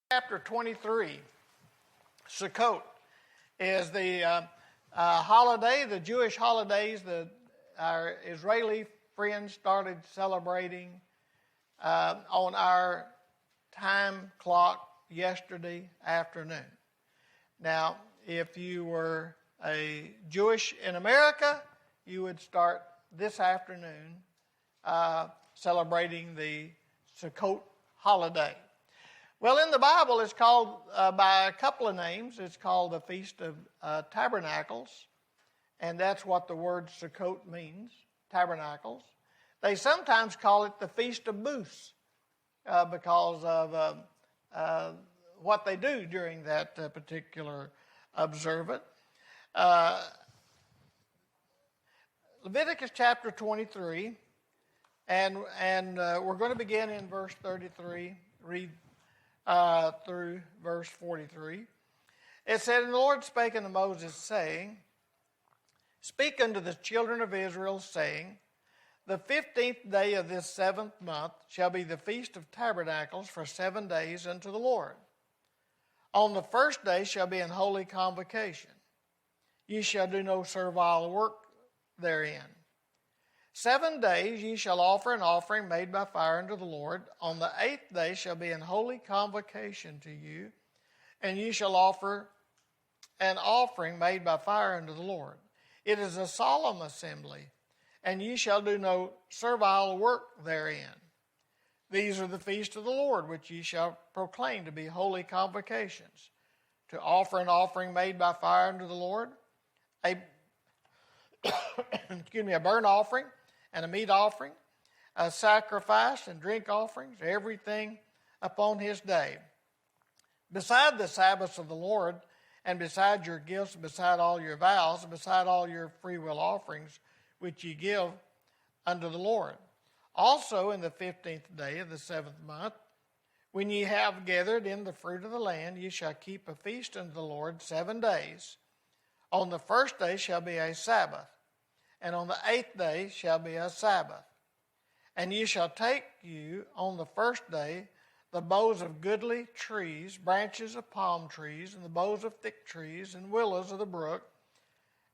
Chapter 23, Sukkot, is the holiday, the Jewish holidays that our Israeli friends started celebrating on our time clock yesterday afternoon. Now, if you were a Jewish in America, you would start this afternoon celebrating the Sukkot holiday. Well, in the Bible, it's called by a couple of names. It's called the Feast of Tabernacles, and that's what the word Sukkot means, tabernacles. They sometimes call it the Feast of Booths because of what they do during that particular observance. Leviticus chapter 23, and we're going to begin in verse 33, read through verse 43. It said, "And the Lord spake unto Moses, saying, Speak unto the children of Israel, saying, The 15th day of this 7th month shall be the Feast of Tabernacles for 7 days unto the Lord. On the first day shall be an holy convocation. Ye shall do no servile work therein. 7 days ye shall offer an offering made by fire unto the Lord. On the 8th day shall be an holy convocation to you, and ye shall offer an offering made by fire unto the Lord. It is a solemn assembly, and ye shall do no servile work therein. These are the feasts of the Lord, which ye shall proclaim to be holy convocations, to offer an offering made by fire unto the Lord, a burnt offering, and a meat offering, a sacrifice and drink offerings, everything upon his day. Beside the Sabbaths of the Lord, and beside your gifts, beside all your vows, and beside all your freewill offerings, which ye give unto the Lord. Also in the 15th day of the 7th month, when ye have gathered in the fruit of the land, ye shall keep a feast unto the Lord 7 days. On the first day shall be a Sabbath, and on the 8th day shall be a Sabbath. And ye shall take you on the first day the boughs of goodly trees, branches of palm trees, and the boughs of thick trees, and willows of the brook,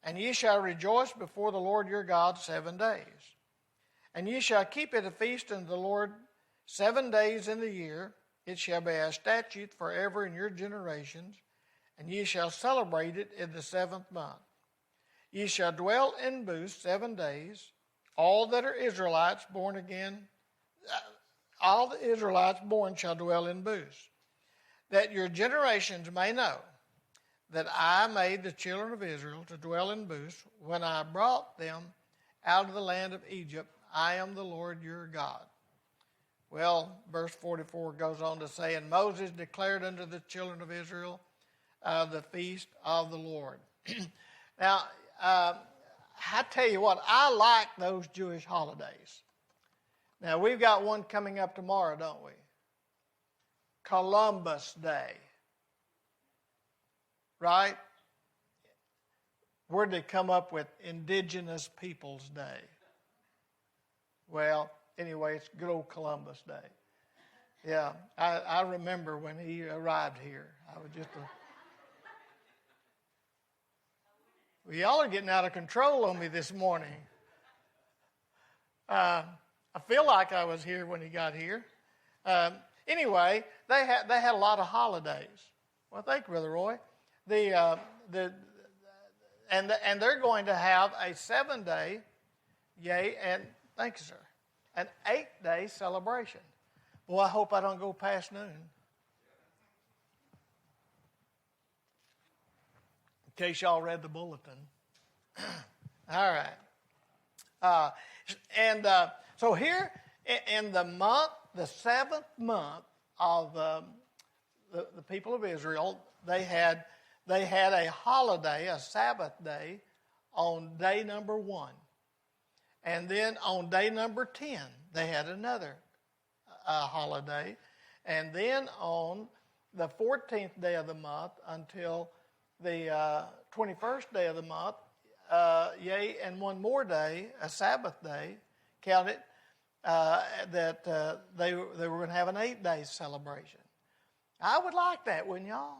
and ye shall rejoice before the Lord your God 7 days. And ye shall keep it a feast unto the Lord 7 days in the year. It shall be a statute forever in your generations, and ye shall celebrate it in the 7th month. Ye shall dwell in booths 7 days. All that are Israelites born again, all the Israelites born shall dwell in booths, that your generations may know that I made the children of Israel to dwell in booths when I brought them out of the land of Egypt. I am the Lord your God." Well, verse 44 goes on to say, "And Moses declared unto the children of Israel the feast of the Lord." Now, I tell you what, I like those Jewish holidays. Now, we've got one coming up tomorrow, don't we? Columbus Day. Right? Where'd they come up with Indigenous Peoples Day? Well, anyway, it's good old Columbus Day. Yeah, I remember when he arrived here. I was just Well, y'all are getting out of control on me this morning. I feel like I was here when he got here. Anyway, they had a lot of holidays. Well, thank you, Brother Roy. And they're going to have a 7-day, and thank you, sir, an 8-day celebration. Boy, I hope I don't go past noon. In case y'all read the bulletin. All right. So here in the month, the 7th month of the people of Israel, they had a holiday, a Sabbath day, on day number 1. And then on day number 10, they had another holiday. And then on the 14th day of the month until the 21st day of the month, and one more day, a Sabbath day, counted that they were going to have an 8-day celebration. I would like that, wouldn't y'all?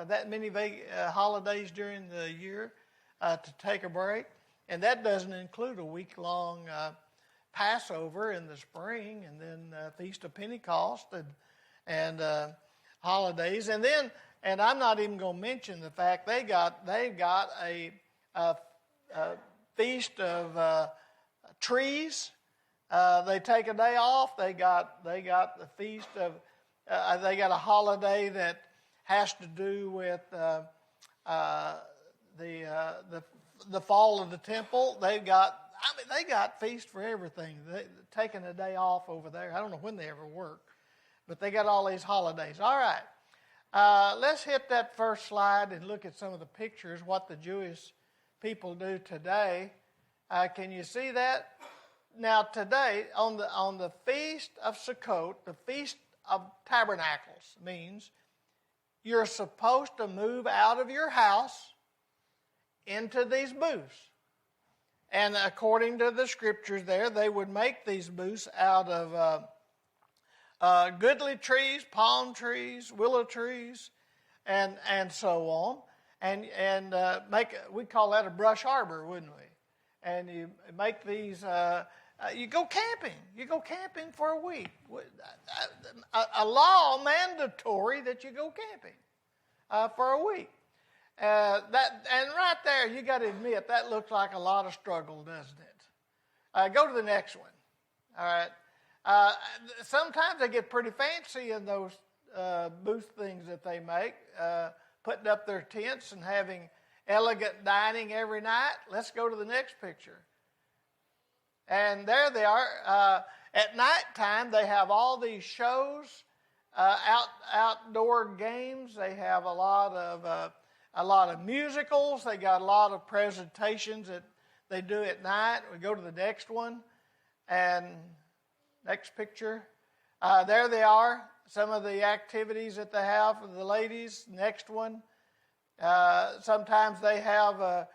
That many holidays during the year to take a break. And that doesn't include a week-long Passover in the spring, and then Feast of Pentecost and holidays. And I'm not even going to mention the fact they've got a feast of trees. They take a day off. They got the feast of. They got a holiday that has to do with the fall of the temple. They got feast for everything. Taking a day off over there. I don't know when they ever work, but they got all these holidays. All right. Let's hit that first slide and look at some of the pictures, what the Jewish people do today. Can you see that? Now today, on the Feast of Sukkot, the Feast of Tabernacles means you're supposed to move out of your house into these booths. And according to the scriptures there, they would make these booths out of goodly trees, palm trees, willow trees, and so on. And we call that a brush arbor, wouldn't we? And you make these. You go camping. You go camping for a week. A law mandatory that you go camping for a week. And right there, you got to admit that looks like a lot of struggle, doesn't it? Go to the next one. All right. Sometimes they get pretty fancy in those booth things that they make, putting up their tents and having elegant dining every night. Let's go to the next picture. And there they are. At nighttime, they have all these shows, outdoor games. They have a lot of musicals. They got a lot of presentations that they do at night. We go to the next one, and next picture. There they are. Some of the activities that they have for the ladies. Next one. Sometimes they have.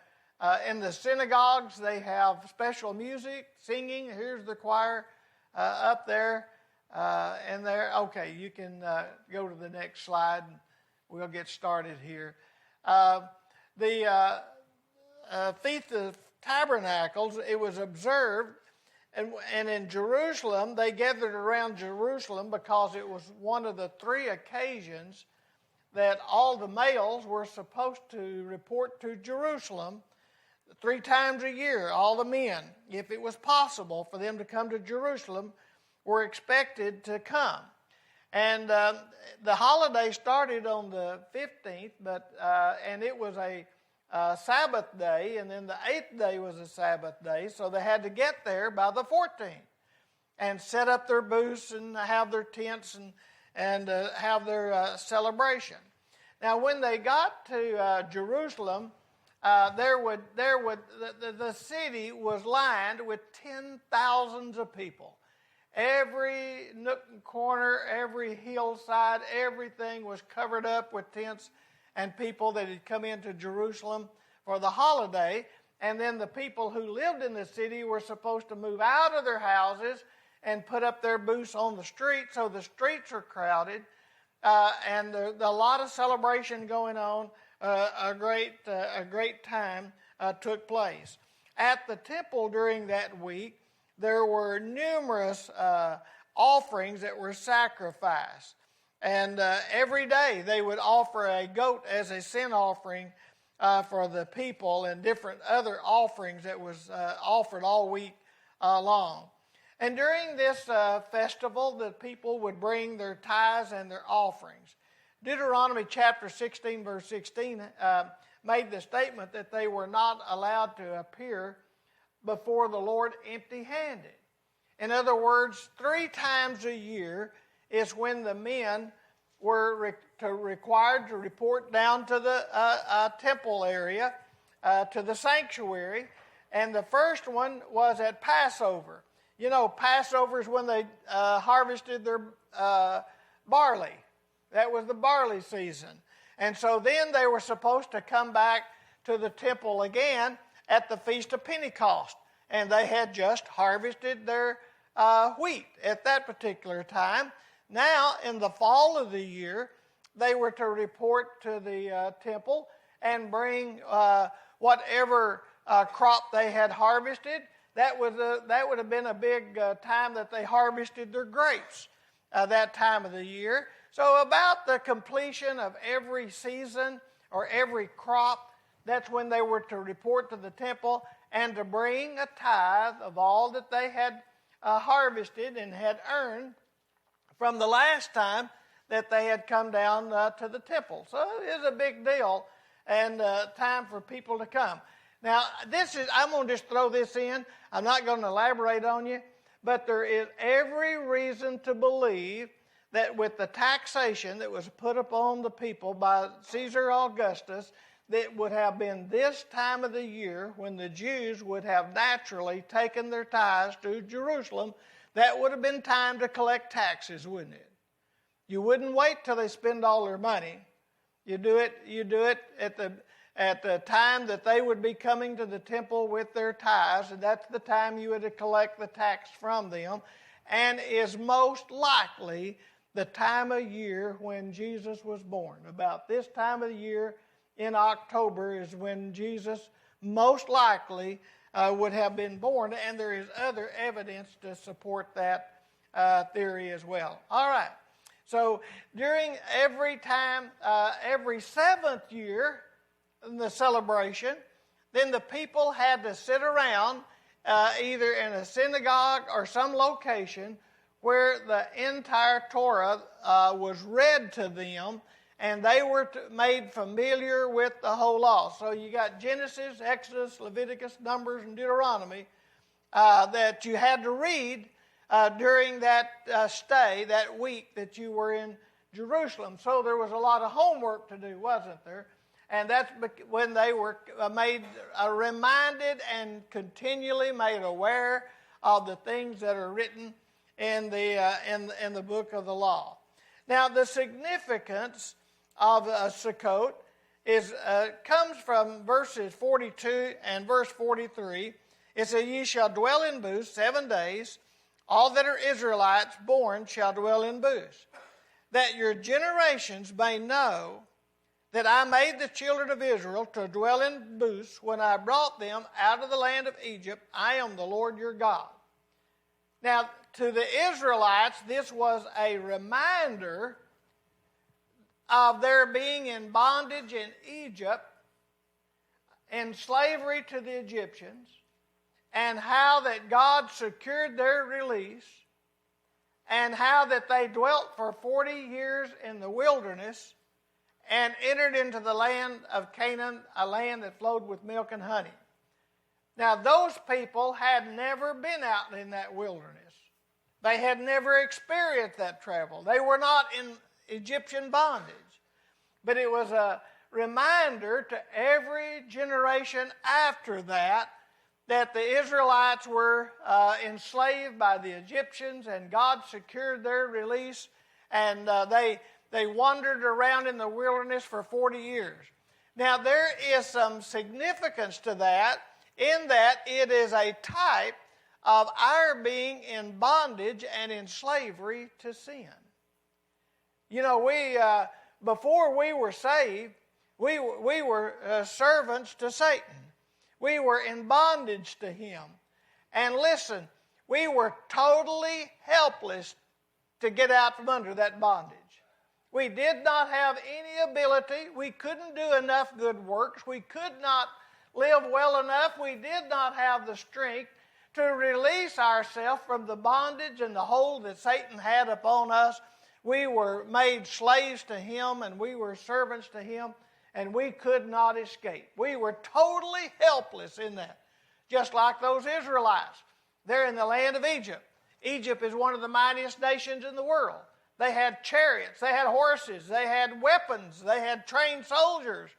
In the synagogues, they have special music, singing. Here's the choir up there and there. Okay, you can go to the next slide, and we'll get started here. The Feast of Tabernacles, it was observed, and in Jerusalem, they gathered around Jerusalem because it was one of the three occasions that all the males were supposed to report to Jerusalem 3 times a year. All the men, if it was possible for them to come to Jerusalem, were expected to come. And the holiday started on the 15th, and it was a Sabbath day, and then the 8th day was a Sabbath day, so they had to get there by the 14th and set up their booths and have their tents and have their celebration. Now, when they got to Jerusalem, the city was lined with 10,000s of people. Every nook and corner, every hillside, everything was covered up with tents and people that had come into Jerusalem for the holiday. And then the people who lived in the city were supposed to move out of their houses and put up their booths on the street. So the streets are crowded, and there's a lot of celebration going on. A great time took place. At the temple during that week, there were numerous offerings that were sacrificed. And every day they would offer a goat as a sin offering for the people, and different other offerings that was offered all week long. And during this festival, the people would bring their tithes and their offerings. Deuteronomy chapter 16, verse 16, made the statement that they were not allowed to appear before the Lord empty-handed. In other words, 3 times a year is when the men were required to report down to the temple area, to the sanctuary. And the first one was at Passover. You know, Passover is when they harvested their barley. That was the barley season. And so then they were supposed to come back to the temple again at the Feast of Pentecost. And they had just harvested their wheat at that particular time. Now, in the fall of the year, they were to report to the temple and bring whatever crop they had harvested. That would have been a big time that they harvested their grapes that time of the year. So about the completion of every season or every crop, that's when they were to report to the temple and to bring a tithe of all that they had harvested and had earned from the last time that they had come down to the temple. So it is a big deal and time for people to come. Now, I'm going to just throw this in. I'm not going to elaborate on you, but there is every reason to believe that with the taxation that was put upon the people by Caesar Augustus, that would have been this time of the year when the Jews would have naturally taken their tithes to Jerusalem. That would have been time to collect taxes, wouldn't it? You wouldn't wait till they spend all their money. You do it at the time that they would be coming to the temple with their tithes, and that's the time you would collect the tax from them, and is most likely the time of year when Jesus was born. About this time of the year in October is when Jesus most likely would have been born, and there is other evidence to support that theory as well. All right. So during every time, every seventh year in the celebration, then the people had to sit around either in a synagogue or some location where the entire Torah was read to them, and they were made familiar with the whole law. So you got Genesis, Exodus, Leviticus, Numbers, and Deuteronomy that you had to read during that stay, that week that you were in Jerusalem. So there was a lot of homework to do, wasn't there? And that's when they were made reminded and continually made aware of the things that are written in the book of the law. Now, the significance of Sukkot comes from verses 42 and verse 43. It says, "Ye shall dwell in booths 7 days. All that are Israelites born shall dwell in booths, that your generations may know that I made the children of Israel to dwell in booths when I brought them out of the land of Egypt. I am the Lord your God." Now, to the Israelites, this was a reminder of their being in bondage in Egypt, in slavery to the Egyptians, and how that God secured their release, and how that they dwelt for 40 years in the wilderness and entered into the land of Canaan, a land that flowed with milk and honey. Now, those people had never been out in that wilderness. They had never experienced that travel. They were not in Egyptian bondage. But it was a reminder to every generation after that the Israelites were enslaved by the Egyptians, and God secured their release, and they wandered around in the wilderness for 40 years. Now, there is some significance to that, in that it is a type of our being in bondage and in slavery to sin. You know, before we were saved, we were servants to Satan. We were in bondage to him. And listen, we were totally helpless to get out from under that bondage. We did not have any ability. We couldn't do enough good works. We could not live well enough. We did not have the strength to release ourselves from the bondage and the hold that Satan had upon us. We were made slaves to him, and we were servants to him, and we could not escape. We were totally helpless in that, just like those Israelites. They're in the land of Egypt. Egypt is one of the mightiest nations in the world. They had chariots, they had horses, they had weapons, they had trained soldiers.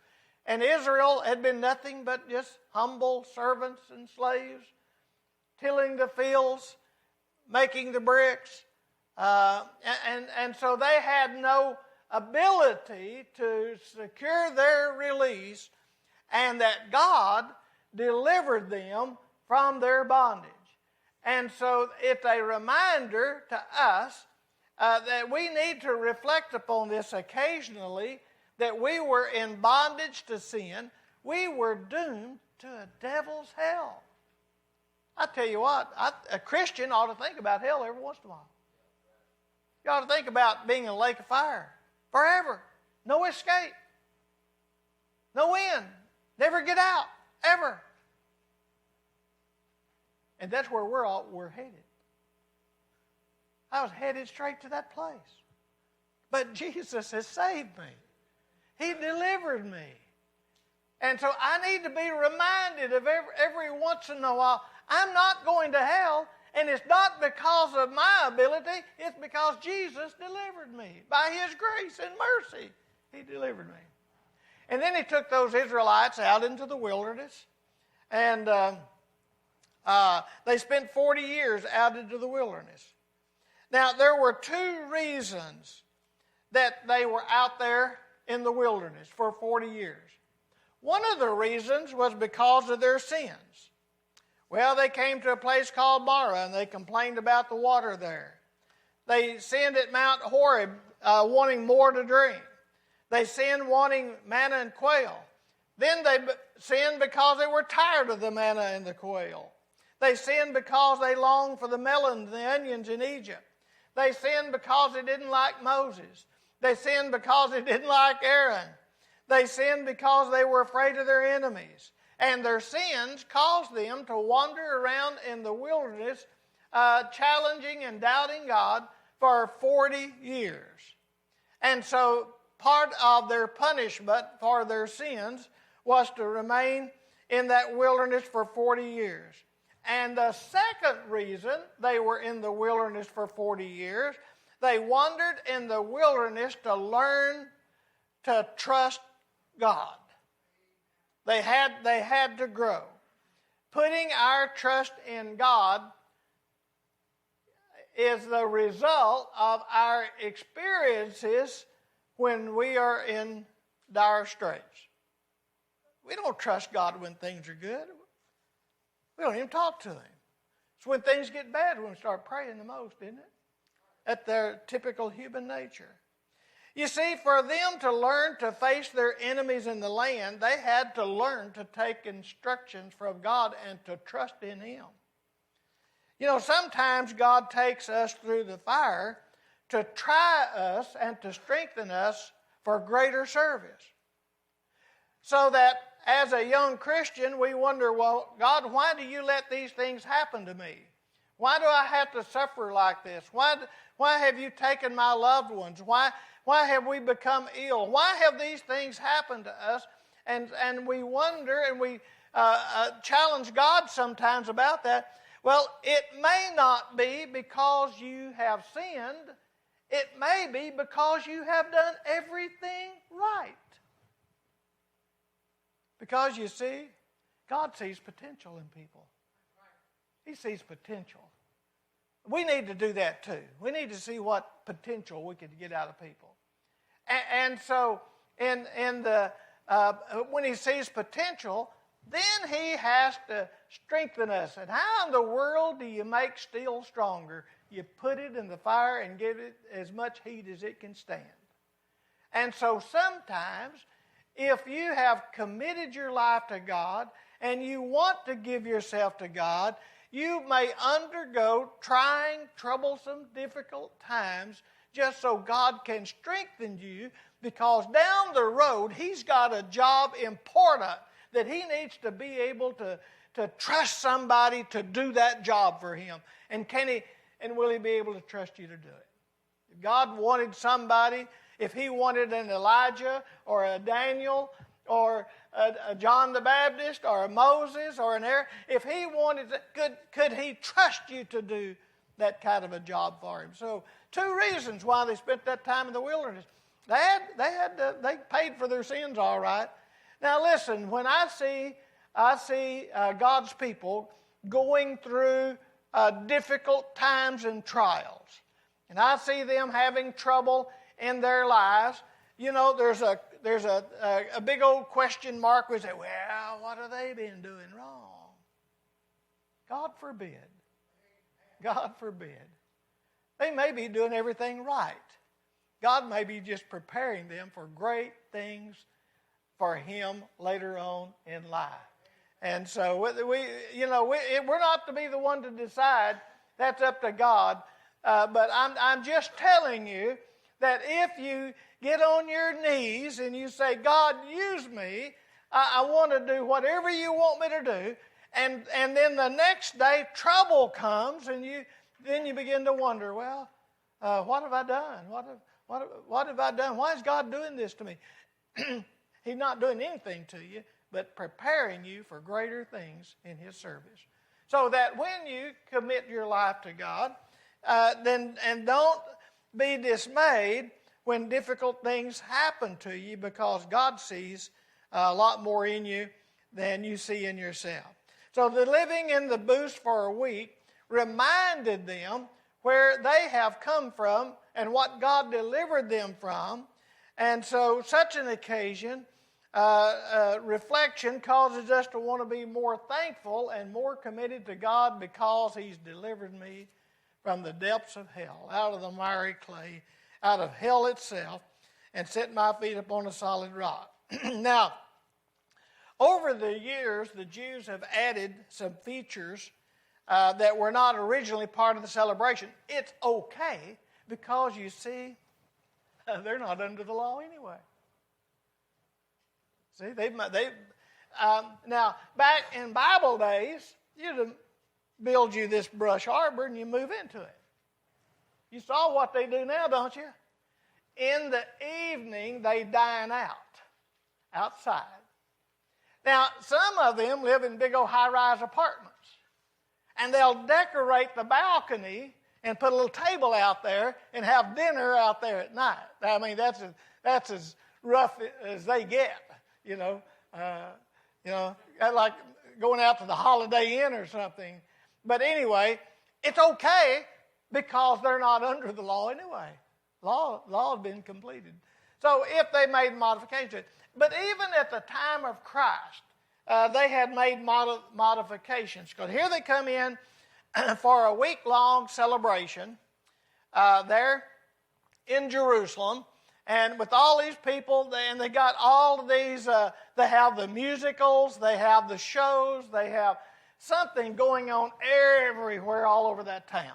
And Israel had been nothing but just humble servants and slaves, tilling the fields, making the bricks. And so they had no ability to secure their release, and that God delivered them from their bondage. And so it's a reminder to us that we need to reflect upon this occasionally, that we were in bondage to sin. We were doomed to a devil's hell. I tell you what, a Christian ought to think about hell every once in a while. You ought to think about being in a lake of fire forever. No escape. No end. Never get out. Ever. And that's where we're headed. I was headed straight to that place. But Jesus has saved me. He delivered me. And so I need to be reminded of every once in a while, I'm not going to hell, and it's not because of my ability, it's because Jesus delivered me. By His grace and mercy, He delivered me. And then He took those Israelites out into the wilderness, and they spent 40 years out into the wilderness. Now, there were two reasons that they were out there in the wilderness for 40 years. One of the reasons was because of their sins. Well, they came to a place called Marah, and they complained about the water there. They sinned at Mount Horeb, wanting more to drink. They sinned wanting manna and quail. Then they sinned because they were tired of the manna and the quail. They sinned because they longed for the melons and the onions in Egypt. They sinned because they didn't like Moses. They sinned because they didn't like Aaron. They sinned because they were afraid of their enemies. And their sins caused them to wander around in the wilderness, challenging and doubting God for 40 years. And so part of their punishment for their sins was to remain in that wilderness for 40 years. And the second reason they were in the wilderness for 40 years, they wandered in the wilderness to learn to trust God. They had to grow. Putting our trust in God is the result of our experiences when we are in dire straits. We don't trust God when things are good. We don't even talk to Him. It's when things get bad when we start praying the most, isn't it? At their typical human nature. You see, for them to learn to face their enemies in the land, they had to learn to take instructions from God and to trust in Him. You know, sometimes God takes us through the fire to try us and to strengthen us for greater service. So that as a young Christian, we wonder, well, God, why do you let these things happen to me? Why do I have to suffer like this? Why have you taken my loved ones? Why have we become ill? Why have these things happened to us? And we wonder and we challenge God sometimes about that. Well, it may not be because you have sinned. It may be because you have done everything right. Because you see, God sees potential in people. He sees potential. We need to do that too. We need to see what potential we can get out of people. And so, when He sees potential, then He has to strengthen us. And how in the world do you make steel stronger? You put it in the fire and give it as much heat as it can stand. And so sometimes, if you have committed your life to God and you want to give yourself to God, you may undergo trying, troublesome, difficult times just so God can strengthen you, because down the road He's got a job important that He needs to be able to trust somebody to do that job for Him. And will He be able to trust you to do it? If God wanted somebody, if He wanted an Elijah or a Daniel or a John the Baptist or a Moses or an Aaron, if He wanted, could He trust you to do that kind of a job for Him? So, two reasons why they spent that time in the wilderness. They paid for their sins all right. Now listen, when I see God's people going through difficult times and trials, and I see them having trouble in their lives, you know, there's a big old question mark. We say, well, what have they been doing wrong? God forbid. God forbid. They may be doing everything right. God may be just preparing them for great things for Him later on in life. And so we're not to be the one to decide. That's up to God. But I'm just telling you that if you get on your knees and you say, God, use me. I want to do whatever you want me to do. And then the next day trouble comes and then you begin to wonder, well, what have I done? What have I done? Why is God doing this to me? He's not doing anything to you, but preparing you for greater things in His service. So that when you commit your life to God, then don't be dismayed when difficult things happen to you, because God sees a lot more in you than you see in yourself. So the living in the booth for a week reminded them where they have come from and what God delivered them from. And so such an occasion, reflection causes us to want to be more thankful and more committed to God, because He's delivered me from the depths of hell, out of the miry clay, out of hell itself, and set my feet upon a solid rock. Now, over the years, the Jews have added some features that were not originally part of the celebration. It's okay, because you see, they're not under the law anyway. See, now back in Bible days, you'd build you this brush arbor and you move into it. You saw what they do now, don't you? In the evening, they dine out, outside. Now, some of them live in big old high-rise apartments, and they'll decorate the balcony and put a little table out there and have dinner out there at night. I mean, that's as rough as they get, like going out to the Holiday Inn or something. But anyway, it's okay, because they're not under the law anyway. Law has been completed. So if they made modifications, but even at the time of Christ, they had made modifications. Because here they come in for a week-long celebration there in Jerusalem, and with all these people, and they got all of these, they have the musicals, they have the shows, they have something going on everywhere all over that town.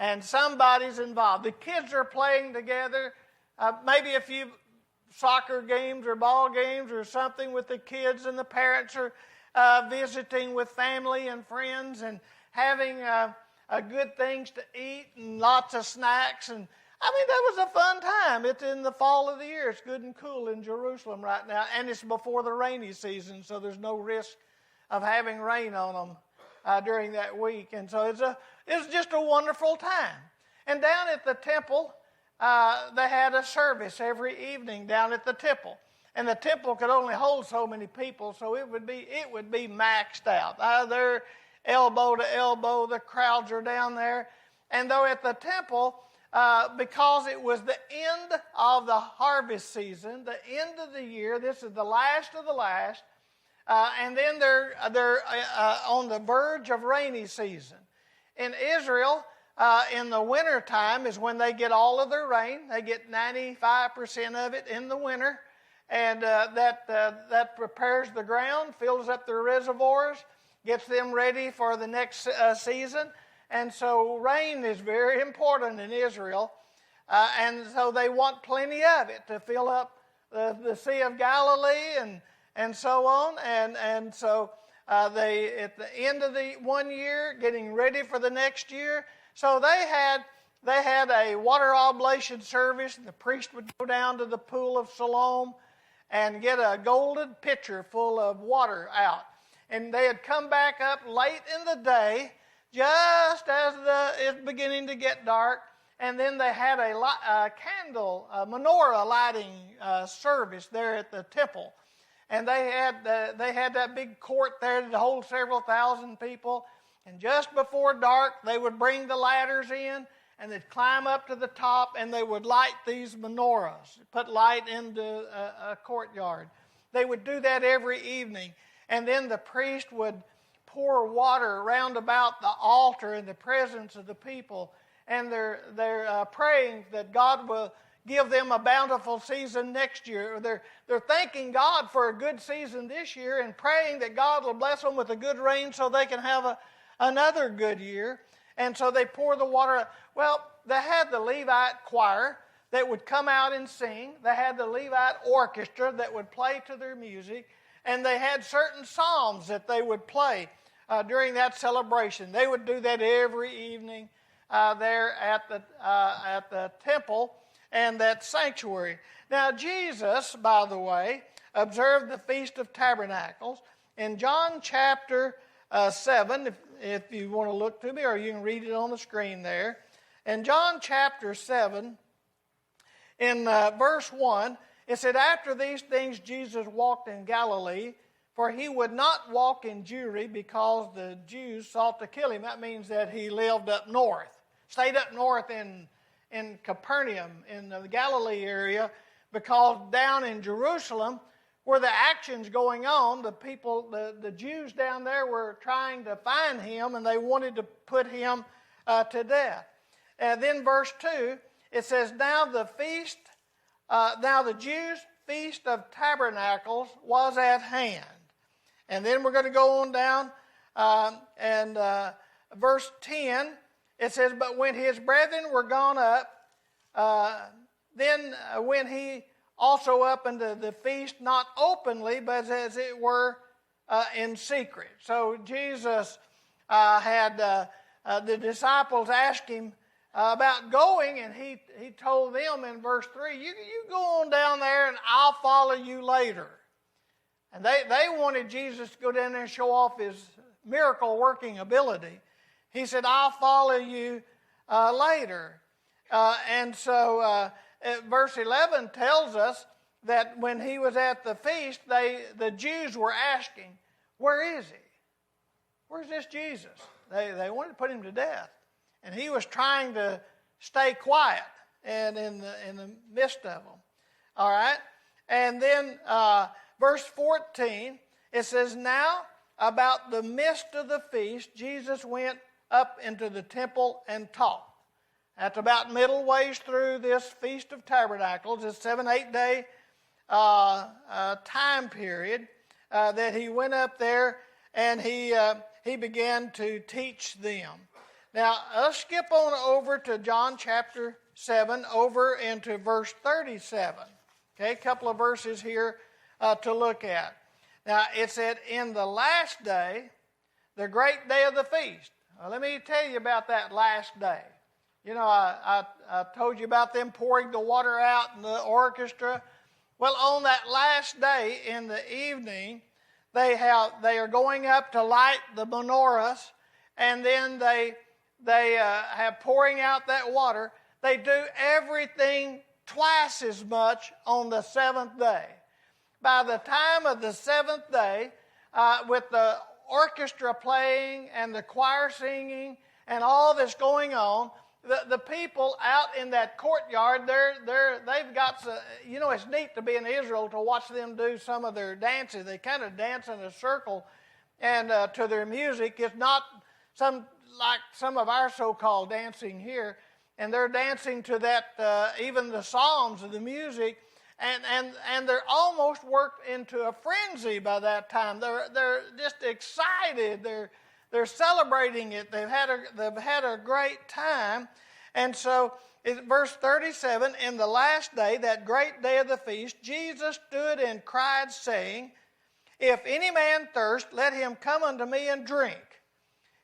And somebody's involved. The kids are playing together, maybe a few soccer games or ball games or something with the kids, and the parents are visiting with family and friends and having good things to eat and lots of snacks. And I mean, that was a fun time. It's in the fall of the year. It's good and cool in Jerusalem right now, and it's before the rainy season, so there's no risk of having rain on them during that week. And so it's just a wonderful time. And down at the temple, they had a service every evening down at the temple. And the temple could only hold so many people, so it would be maxed out. They're elbow to elbow. The crowds are down there. And though at the temple, because it was the end of the harvest season, the end of the year, this is the last of the last, and then they're on the verge of rainy season. In Israel, in the winter time is when they get all of their rain. They get 95% of it in the winter, and that prepares the ground, fills up their reservoirs, gets them ready for the next season. And so rain is very important in Israel, and so they want plenty of it to fill up the Sea of Galilee and so on. And so they, at the end of the one year, getting ready for the next year. So they had a water oblation service, and the priest would go down to the pool of Siloam and get a golden pitcher full of water out. And they had come back up late in the day, just as it's beginning to get dark, and then they had a menorah lighting service there at the temple. And they had that big court there that holds several thousand people. And just before dark, they would bring the ladders in, and they'd climb up to the top, and they would light these menorahs, put light into a courtyard. They would do that every evening. And then the priest would pour water around about the altar in the presence of the people. and they're praying that God will give them a bountiful season next year. They're thanking God for a good season this year and praying that God will bless them with a good rain so they can have another good year. And so they pour the water out. Well, they had the Levite choir that would come out and sing. They had the Levite orchestra that would play to their music. And they had certain psalms that they would play during that celebration. They would do that every evening there at the temple and that sanctuary. Now, Jesus, by the way, observed the Feast of Tabernacles. In John chapter 7, if you want to look to me, or you can read it on the screen there. In John chapter 7, in verse 1, it said, "After these things Jesus walked in Galilee, for he would not walk in Jewry because the Jews sought to kill him." That means that he lived up north, stayed up north in Capernaum, in the Galilee area, because down in Jerusalem, where the action's going on, the people, the Jews down there were trying to find him, and they wanted to put him to death. And then verse 2, it says, now the Jews' Feast of Tabernacles was at hand. And then we're going to go on down, verse 10, it says, "But when his brethren were gone up, then went he also up into the feast, not openly, but as it were in secret." So Jesus had the disciples ask him about going, and he told them in verse 3, you go on down there and I'll follow you later. And they wanted Jesus to go down there and show off his miracle-working ability. He said, "I'll follow you later." And so verse 11 tells us that when he was at the feast, the Jews were asking, "Where is he? Where's this Jesus?" They wanted to put him to death. And he was trying to stay quiet and in the midst of them. All right? And then verse 14, it says, "Now about the midst of the feast, Jesus went up into the temple and taught." That's about middle ways through this Feast of Tabernacles, this 7-8 day time period that he went up there and he began to teach them. Now, let's skip on over to John chapter 7, over into verse 37. Okay, a couple of verses here to look at. Now, it said, "In the last day, the great day of the feast." Now, let me tell you about that last day. You know, I told you about them pouring the water out in the orchestra. Well, on that last day in the evening, they are going up to light the menorahs, and then they have pouring out that water. They do everything twice as much on the seventh day. By the time of the seventh day, with the orchestra playing and the choir singing and all that's going on, the people out in that courtyard, they've got, it's neat to be in Israel to watch them do some of their dances. They kind of dance in a circle and to their music. It's not like some of our so-called dancing here, and they're dancing to that, even the psalms of the music, and they're almost worked into a frenzy by that time. They're just excited. They're celebrating it. They've had a great time. And so, verse 37, "In the last day, that great day of the feast, Jesus stood and cried, saying, If any man thirst, let him come unto me and drink.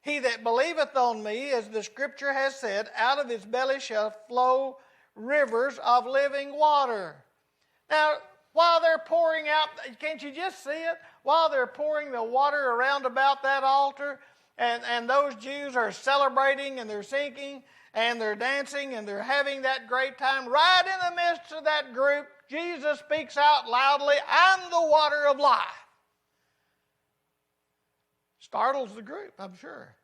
He that believeth on me, as the scripture has said, out of his belly shall flow rivers of living water." Now, while they're pouring out, can't you just see it? While they're pouring the water around about that altar, and those Jews are celebrating and they're singing and they're dancing and they're having that great time, right in the midst of that group, Jesus speaks out loudly, "I'm the water of life." Startles the group, I'm sure.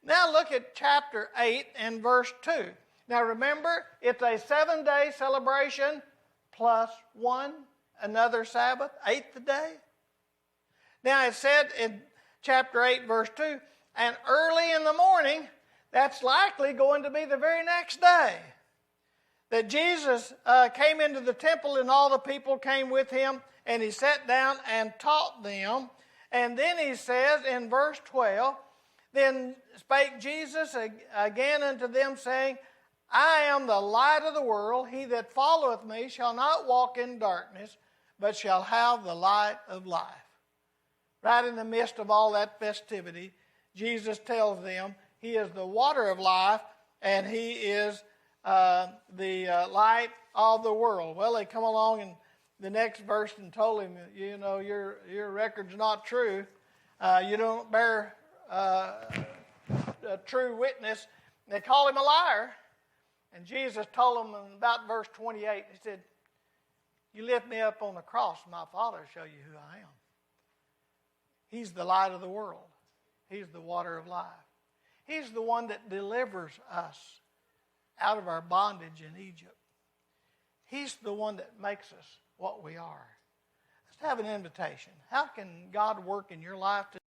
Now look at chapter 8 and verse 2. Now remember, it's a 7-day celebration plus one, another Sabbath, 8th day. Now it said in chapter 8, verse 2, "And early in the morning That's likely going to be the very next day that Jesus came into the temple and all the people came with him, and he sat down and taught them. And then he says in verse 12, then spake Jesus again unto them, saying, I am the light of the world. He that followeth me shall not walk in darkness, but shall have the light of life. Right in the midst of all that festivity, Jesus tells them he is the water of life and he is the light of the world. Well, they come along in the next verse and told him, you know, your record's not true. You don't bear a true witness. They call him a liar. And Jesus told them in about verse 28, he said, you lift me up on the cross, my Father will show you who I am. He's the light of the world. He's the water of life. He's the one that delivers us out of our bondage in Egypt. He's the one that makes us what we are. Let's have an invitation. How can God work in your life today?